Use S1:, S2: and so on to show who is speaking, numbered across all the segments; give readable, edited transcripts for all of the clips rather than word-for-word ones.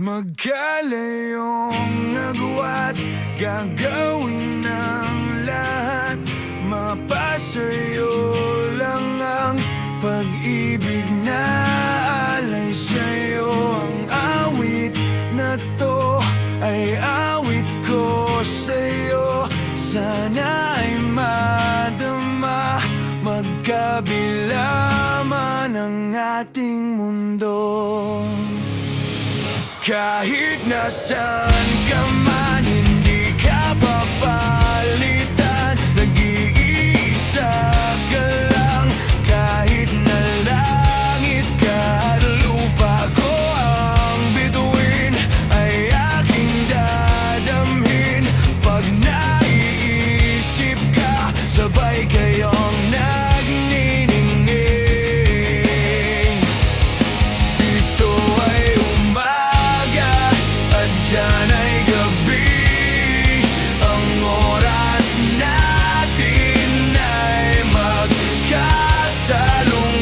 S1: Magkalayong agwat, gagawin ng lahat. Mapasayo lang ang pag-ibig na alay sa'yo. Ang awit na to ay awit ko sa'yo. Sana ay madama, magkabila man ang ating mundo. Kahit nasaan ka man, hindi ka papalitan. Nag-iisa ka lang, kahit na langit ka at lupa ko ang bituin, ay aking dadamhin. Pag naiisip ka, sabay kayong nagniningning. Ito ay umaga at dyan ay gabi. Ang oras natin ay magkasalung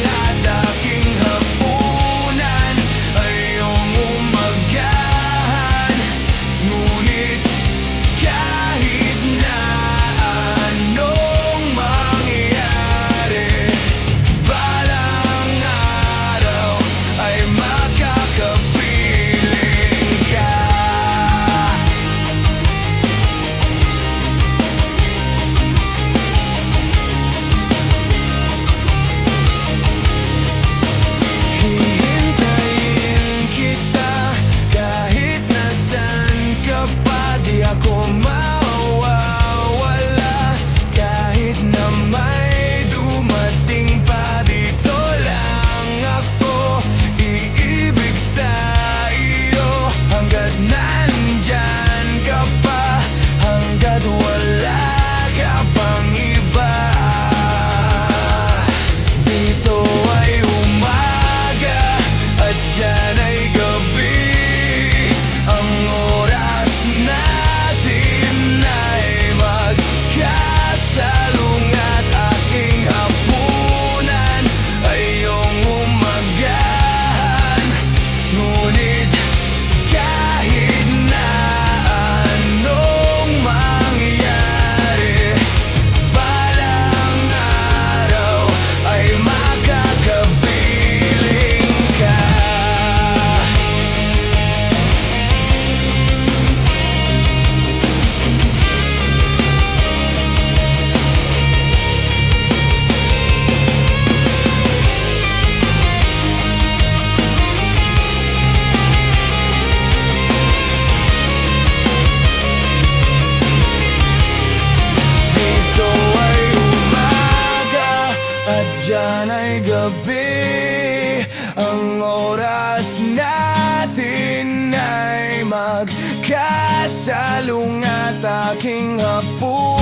S1: at aking hapunan ay iyong umagahan. Ngunit kahit na anong mangyari, balang araw ay makakapiling ka. Hihintayin kita kahit nasan ka pa. Di ako mawawala kahit na may dumating pa. Dito lang ako iibig sa iyo, hanggat nandyan ka pa, hanggat wala ka pang iba. Dito ay umaga at dyan ay gabi. Ang oras natin ay magkasalung at aking hapunan ay iyong umagahan. Ngunit kahit na anong mangyari, balang araw ay makakapiling ka. Dito ay umaga at dyan ay gabi. Ang oras natin ay magkasalung at aking hapunan